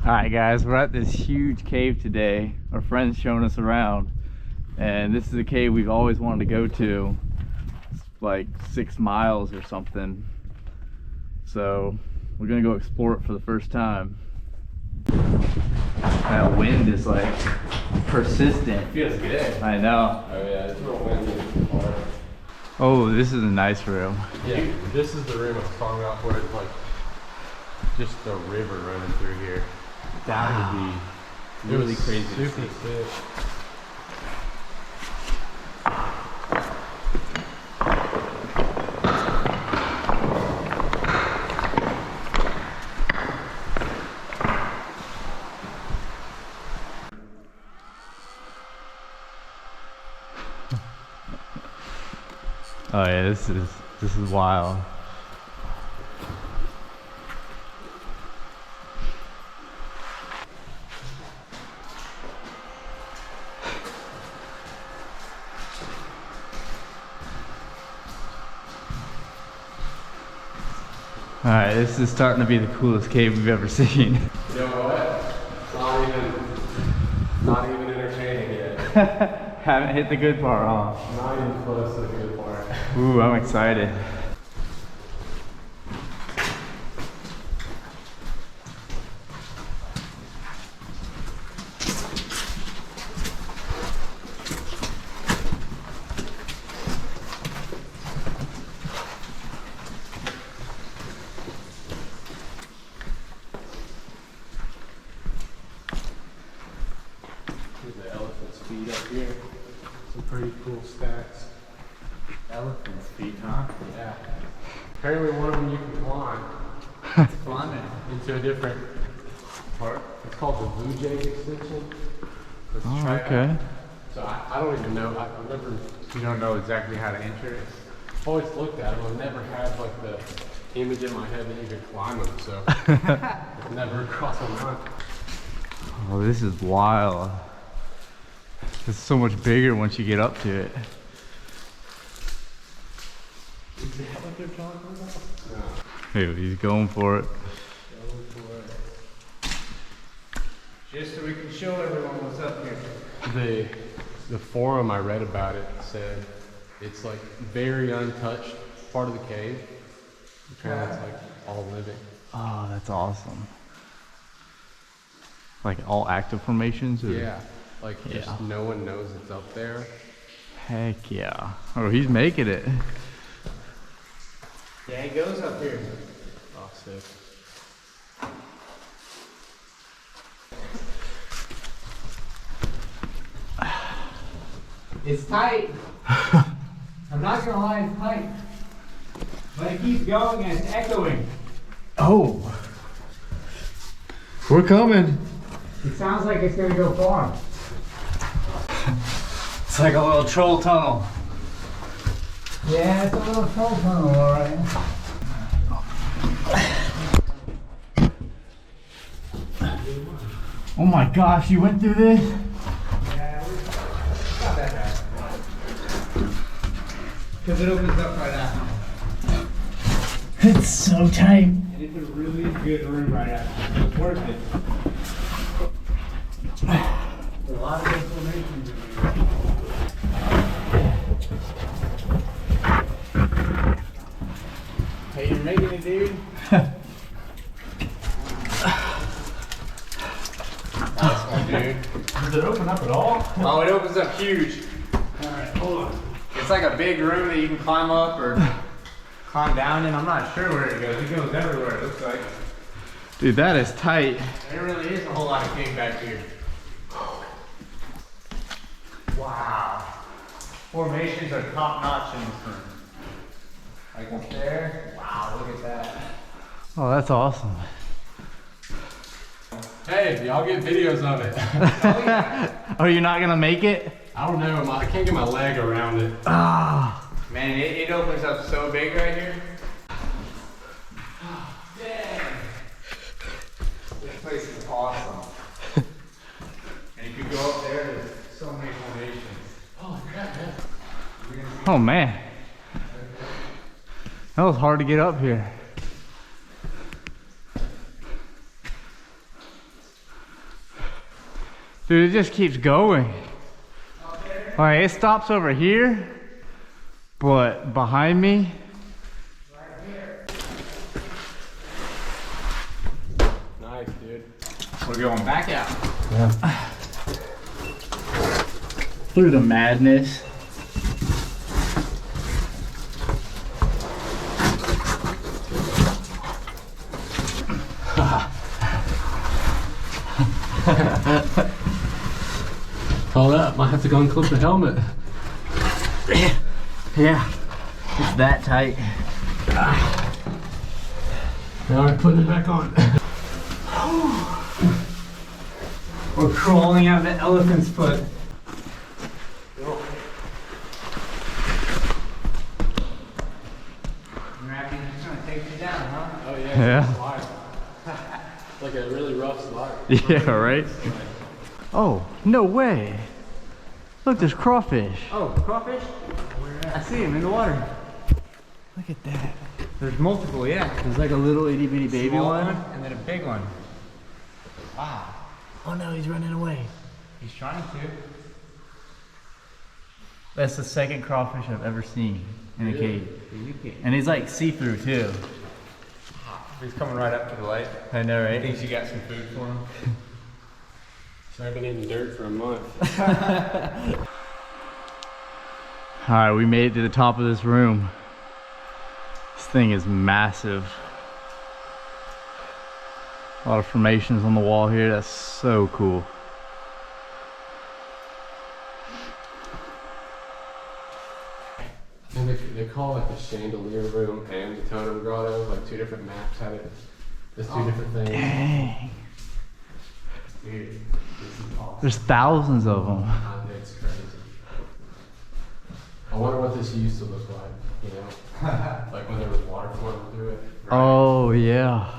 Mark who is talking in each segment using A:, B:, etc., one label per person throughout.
A: Alright guys, we're at this huge cave today. Our friend's showing us around. And this is a cave we've always wanted to go to. It's like 6 miles or something. So we're gonna go explore it for the first time. That wind is like persistent.
B: Feels good.
A: I know.
B: Oh yeah, it's real windy.
A: Oh, this is a nice room.
B: Yeah, this is the room I was talking about where it's like just a river running through here. That would be really crazy. Super sick.
A: Oh yeah, this is wild. Alright, this is starting to be the coolest cave we've ever seen.
B: You know what? Not even entertaining yet.
A: Haven't hit the good part, huh?
B: Not even close to the good part.
A: Ooh, I'm excited.
B: Here's the elephant's feet up here. Some pretty cool stacks.
A: Elephant's feet, huh?
B: Yeah. Apparently one of them you can climb.
A: Climb it.
B: Into a different part. It's called the Blue Jays extension. Let's
A: Oh,
B: try it
A: okay.
B: out. So I don't even know. I've never. You don't know exactly how to enter it. I've always looked at them. I've never had like the image in my head that you could climb them. So it's never crossed my mind.
A: Oh, this is wild. It's so much bigger once you get up to it.
B: Is that what they're talking about? No.
A: Hey, he's going for it.
B: Going for it.
A: Just so we can show everyone what's up here.
B: The forum I read about it said it's like very untouched part of the cave. Apparently it's like all living.
A: Oh, that's awesome. Like all active formations? Or?
B: Yeah. Like just no one knows it's up there.
A: Heck yeah. Oh, he's making it.
B: Yeah, it goes up here. Oh, sick.
C: It's tight. I'm not gonna lie, it's tight. But it keeps going and it's echoing.
A: Oh. We're coming.
C: It sounds like it's gonna go far.
A: It's like a little troll tunnel.
C: Yeah, it's a little troll tunnel, alright.
A: Oh my gosh, you went through this?
C: Yeah, it's not that bad. Because it opens up right now.
A: It's so tight.
C: And it's a really good room right now. It's worth it. A lot of inflammation in here. Hey, you're making it, dude.
B: Nice one, dude.
C: Does it open up at all?
A: Oh, it opens up huge.
C: Alright, hold on.
A: It's like a big room that you can climb up or climb down in. I'm not sure where it goes.
C: It goes everywhere, it looks like.
A: Dude, that is tight.
C: There really is a whole lot of cave back here. Wow. Formations are top notch in this room. Like up there. Wow, look at that.
A: Oh, that's awesome.
B: Hey, y'all get videos of it.
A: Oh, you're not gonna make it?
B: I don't know. I can't get my leg around it.
A: Ah.
C: Man, it opens up so big right here. Dang. This place is awesome. And if you go up there, there's so many formations.
B: Oh, crap, man.
A: Oh man. That was hard to get up here. Dude, it just keeps going. Alright, it stops over here, but behind me.
B: Nice, dude.
C: We're going back out.
B: Yeah.
A: Look at the madness.
B: Call up. Might have to go and clip the helmet.
A: Yeah, it's that tight.
B: Now we're putting it back on.
C: We're crawling out the elephant's foot. You reckon it's gonna take you down, huh?
B: Oh yeah.
A: Yeah.
B: It's a slide. It's like a really rough slide.
A: Yeah, right? Oh, no way. Look, there's crawfish.
C: Oh, crawfish?
A: I see him in the water. Look at that.
C: There's multiple, yeah.
A: There's like a little itty bitty baby
C: Small
A: one.
C: and then a big one. Wow.
A: Oh no, he's running away.
C: He's trying to.
A: That's the second crawfish I've ever seen in a cave.
C: You can.
A: And he's like see-through too.
C: He's coming right up to the lake.
A: I know, right?
C: Thinks you got some food for him.
B: So I've been eating dirt for a month.
A: Alright, we made it to the top of this room. This thing is massive. A lot of formations on the wall here. That's so cool.
B: And they call it the chandelier room and the totem grotto. Like two different maps have it. There's two different things.
A: Dang.
B: Dude, this is awesome.
A: There's thousands of them.
B: It's crazy. I wonder what this used to look like, you know? Like when there was water flowing through it. Right?
A: Oh, yeah.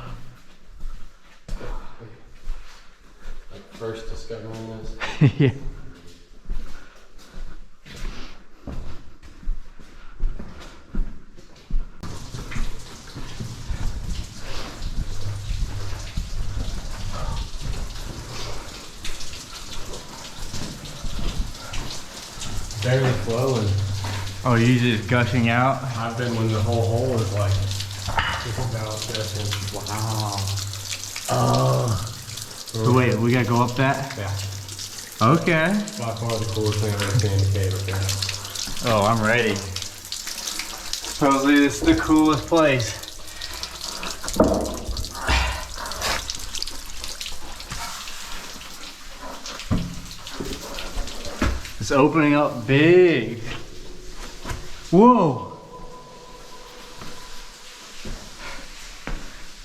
B: Like first discovering this.
A: Yeah.
B: Barely flowing.
A: Oh, you just gushing out?
B: I've been when the whole hole is like just about this and wow.
A: Oh. So wait, we gotta go up that?
B: Yeah.
A: Okay.
B: By far the coolest thing I've ever seen in the cave up there.
A: Oh, I'm ready. Supposedly this is the coolest place. It's opening up big. Whoa.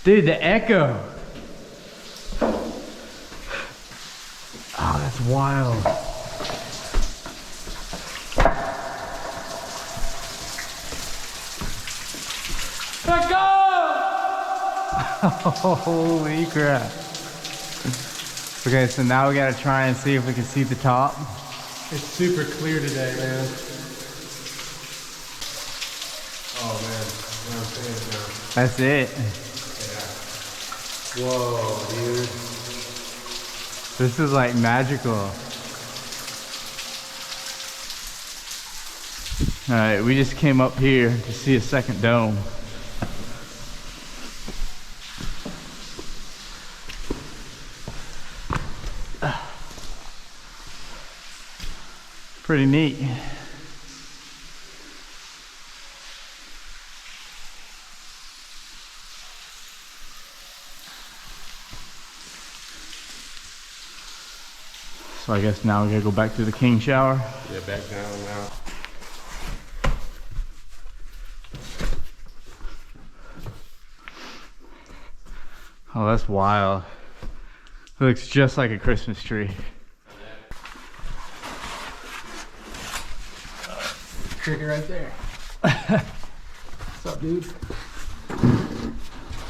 A: Dude, the echo. Oh, that's wild.
C: Let go!
A: Holy crap. Okay, so now we gotta try and see if we can see the top.
B: It's super clear today, man. Oh man, I'm seeing it now.
A: That's it.
B: Yeah. Whoa, dude.
A: This is like magical. Alright, we just came up here to see a second dome. Pretty neat. So I guess now we gotta go back to the king shower.
B: Yeah, back down now.
A: Oh, that's wild. It looks just like a Christmas tree.
B: Trigger right there. What's up, dude?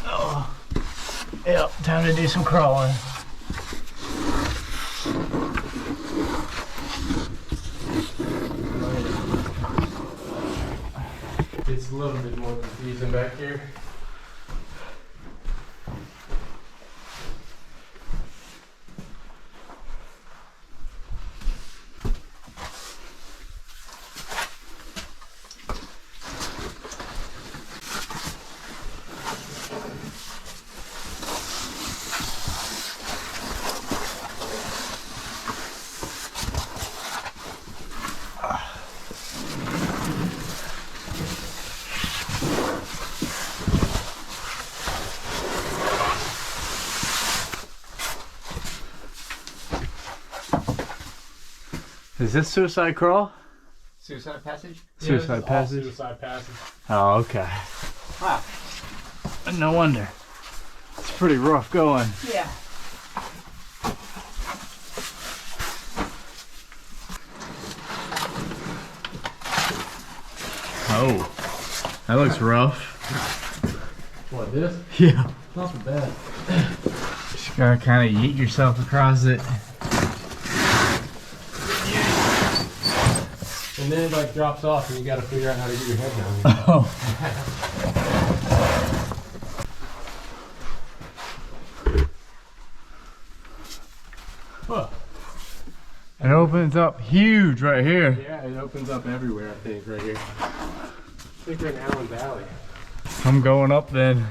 A: Oh, yep, time to do some crawling.
B: It's a little bit more confusing back here.
A: Is this Suicide Crawl?
C: Suicide Passage?
A: Suicide Passage?
B: Suicide Passage.
A: Oh, okay.
C: Wow.
A: No wonder. It's pretty rough going.
C: Yeah.
A: Oh, that looks rough.
B: What, this?
A: Yeah.
B: Not so bad.
A: Just gotta kind of yeet yourself across it.
B: And then it like drops off and you gotta figure out how to get your head down.
A: Oh.
B: Huh.
A: It opens up huge right here.
B: Yeah, it opens up everywhere, I think, right here. I think we're in Allen Valley.
A: I'm going up then.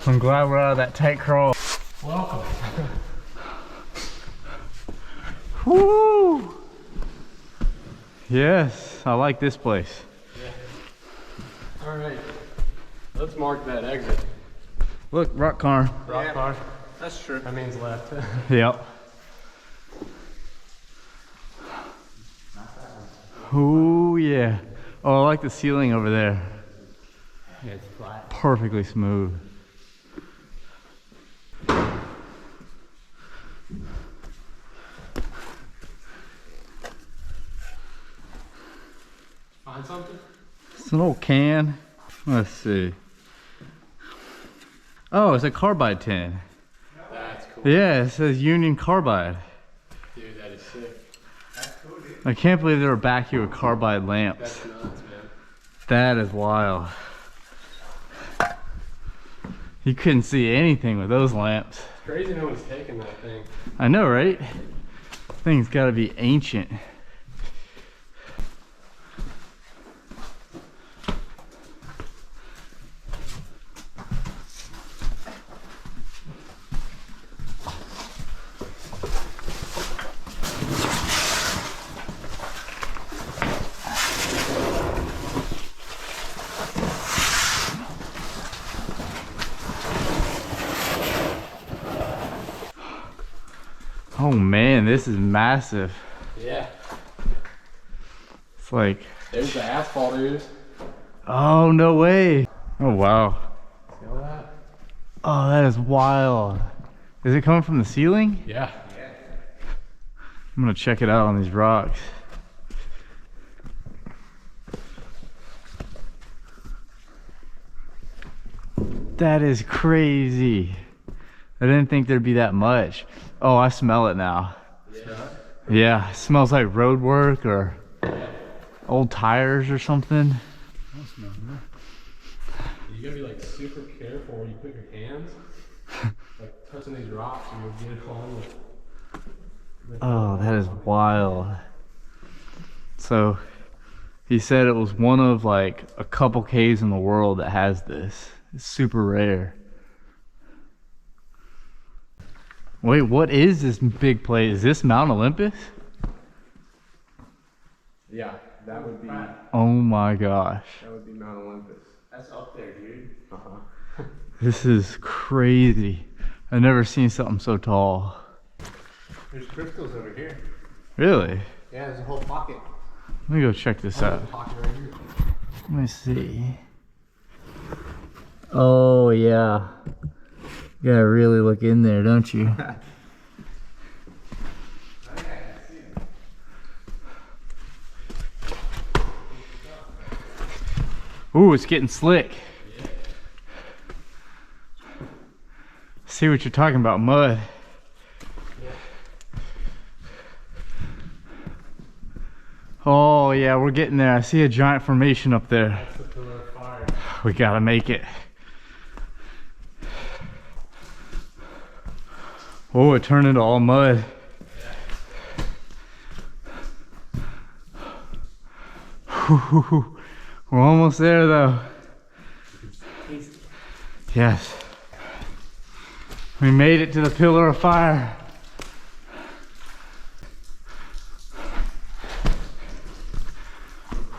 A: I'm glad we're out of that tight crawl.
B: Welcome.
A: Woo! Yes, I like this place.
B: Yeah. All right, let's mark that exit.
A: Look, rock car.
B: Rock car.
C: That's true.
B: That means left.
A: Yep. Oh yeah. Oh, I like the ceiling over there.
C: Yeah, it's flat.
A: Perfectly smooth.
B: Find something?
A: It's an old can. Let's see. Oh, it's a carbide tin.
B: That's cool.
A: Yeah, it says Union Carbide.
B: Dude, that is sick.
C: That's cool, dude.
A: I can't believe they were back here with carbide lamps.
B: That's nuts, man.
A: That is wild. You couldn't see anything with those lamps.
B: It's crazy no one's taking that thing.
A: I know, right? Thing's gotta be ancient. Oh man, this is massive.
B: Yeah.
A: It's like,
B: There's the asphalt, dude. See
A: oh no way. Oh wow.
B: all that?
A: Oh, that is wild. Is it coming from the ceiling?
B: Yeah.
A: I'm gonna check it out on these rocks. That is crazy. I didn't think there'd be that much. Oh, I smell it now.
B: Yeah.
A: Yeah, it smells like road work or old tires or something.
B: You gotta be like super careful where you put your hands. Like touching these rocks and you'll get it on with.
A: Oh, that is wild. So he said it was one of like a couple caves in the world that has this. It's super rare. Wait, what is this big place? Is this Mount Olympus?
B: Yeah, that would be
A: Oh my gosh.
B: Mount Olympus.
C: That's up there, dude.
B: Uh-huh.
A: This is crazy. I've never seen something so tall.
C: There's crystals over here.
A: Really?
C: Yeah, there's a whole pocket.
A: Let me go check this
B: There's
A: out.
B: a pocket right here.
A: Let me see. Oh yeah. You gotta really look in there, don't you? Ooh, it's getting slick. See what you're talking about, mud. Oh yeah, we're getting there. I see a giant formation up there.
B: That's the pillar of fire.
A: We gotta make it. Oh, it turned into all mud. Whew, we're almost there though. Yes. We made it to the pillar of fire.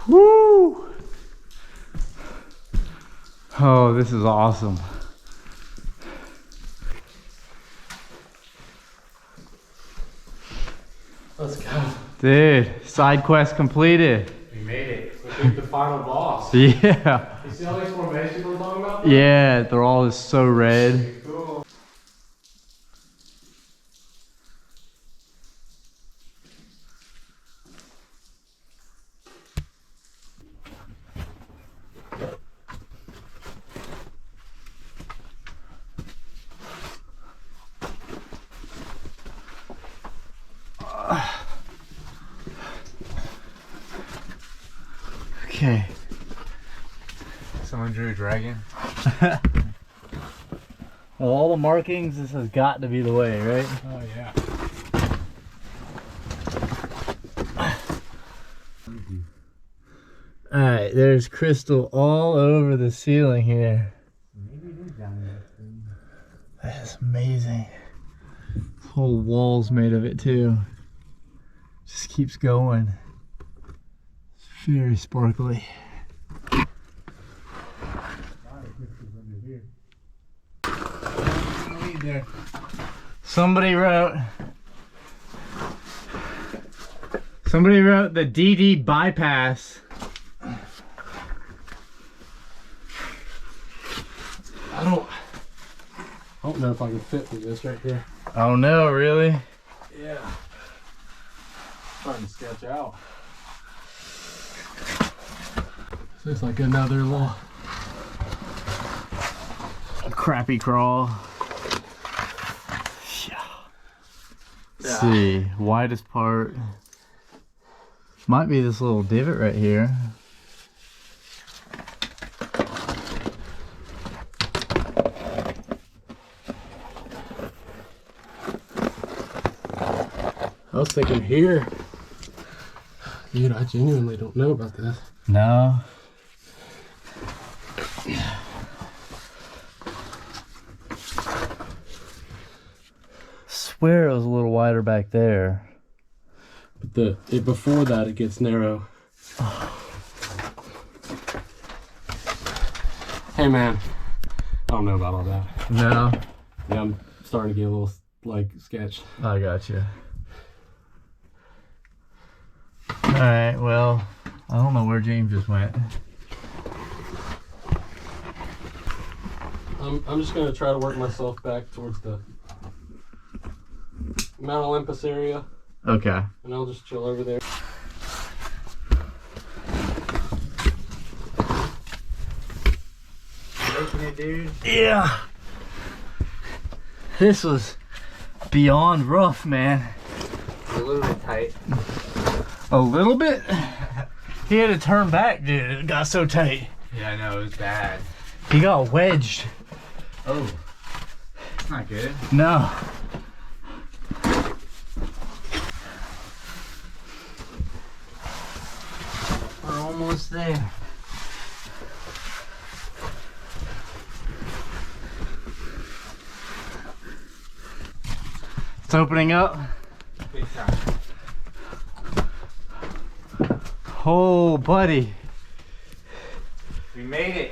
A: Woo! Oh, this is awesome.
B: Let's go.
A: Dude, side quest completed.
C: We made it.
B: I think the final boss.
A: Yeah.
B: You see all these formations I'm talking about?
A: Yeah, they're all just so red.
B: Cool.
A: Okay.
C: Someone drew a dragon.
A: Well, all the markings, this has got to be the way, right?
B: Oh yeah.
A: Alright, there's crystal all over the ceiling here.
C: Maybe it is down there.
A: That's amazing. This whole wall's made of it too. Just keeps going. It's very sparkly. Somebody wrote the DD bypass.
B: I don't know if I can fit with this right here.
A: Oh no, really?
B: Yeah. Trying to sketch out. This looks like another little
A: Crappy crawl. Let's see, widest part. Might be this little divot right here.
B: I was thinking here. Dude, I genuinely don't know about this.
A: No. Swear it was a little wider back there.
B: But before that it gets narrow. Hey man, I don't know about all that.
A: No.
B: Yeah, I'm starting to get a little like sketch.
A: I got you. Alright, well, I don't know where James just went.
B: I'm just gonna try to work myself back towards the Mount Olympus area,
A: Okay.
B: and I'll just chill over there.
C: Making it, dude.
A: Yeah. This was beyond rough, man.
C: A little bit tight.
A: A little bit? He had to turn back, dude. It got so tight.
C: Yeah, I know, it was bad.
A: He got wedged.
C: Oh. It's not good.
A: No.
C: We're almost there.
A: It's opening up.
C: Big time.
A: Oh, buddy.
C: We made it.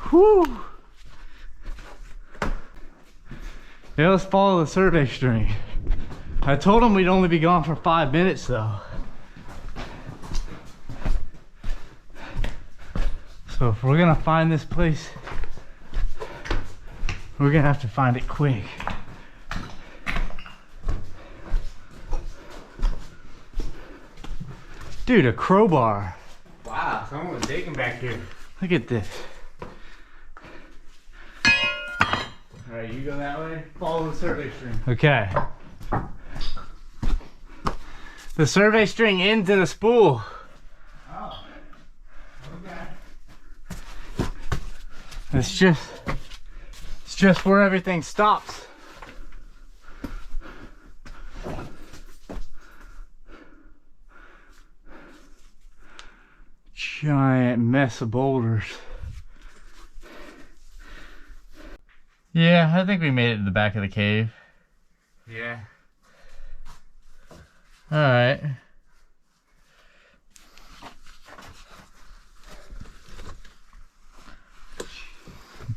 A: Whew. Yeah, let's follow the survey string. I told him we'd only be gone for 5 minutes though. So if we're gonna find this place, we're gonna have to find it quick. Dude, a crowbar.
C: Wow, someone was digging back here.
A: Look at this.
C: Alright, you go that way. Follow the survey string.
A: Okay. The survey string ends in a spool.
C: Oh. Okay.
A: It's just where everything stops. Giant mess of boulders. Yeah, I think we made it to the back of the cave.
C: Yeah.
A: All right.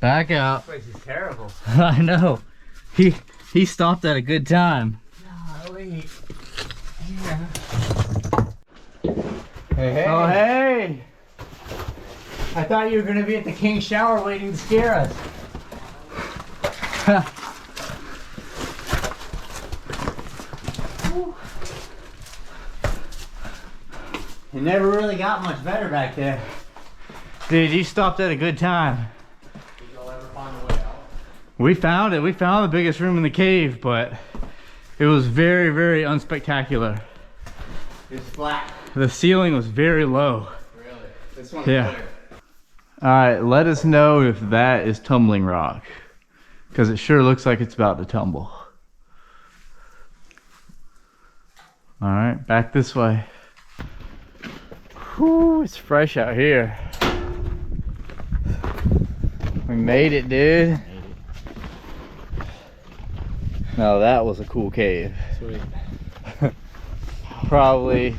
A: Back out.
C: This place is terrible.
A: I know. He stopped at a good time.
C: Golly. Yeah. Hey, hey.
A: Oh, hey!
C: I thought you were gonna be at the King's Shower waiting to scare us. It never really got much better back there.
A: Dude, you stopped at a good time.
B: Did y'all ever find a way out?
A: We found it. We found the biggest room in the cave, but it was very, very unspectacular.
C: It's flat.
A: The ceiling was very low.
B: Really?
C: This one's
A: Yeah.
C: clear.
A: All right, let us know if that is tumbling rock, because it sure looks like it's about to tumble. All right, back this way. Whew, it's fresh out here. We made it, dude. No, that was a cool cave.
B: Sweet.
A: Probably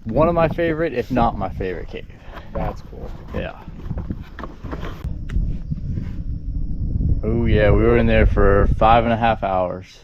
A: one of my favorite, if not my favorite cave.
B: That's cool.
A: Yeah. Oh yeah, we were in there for 5.5 hours.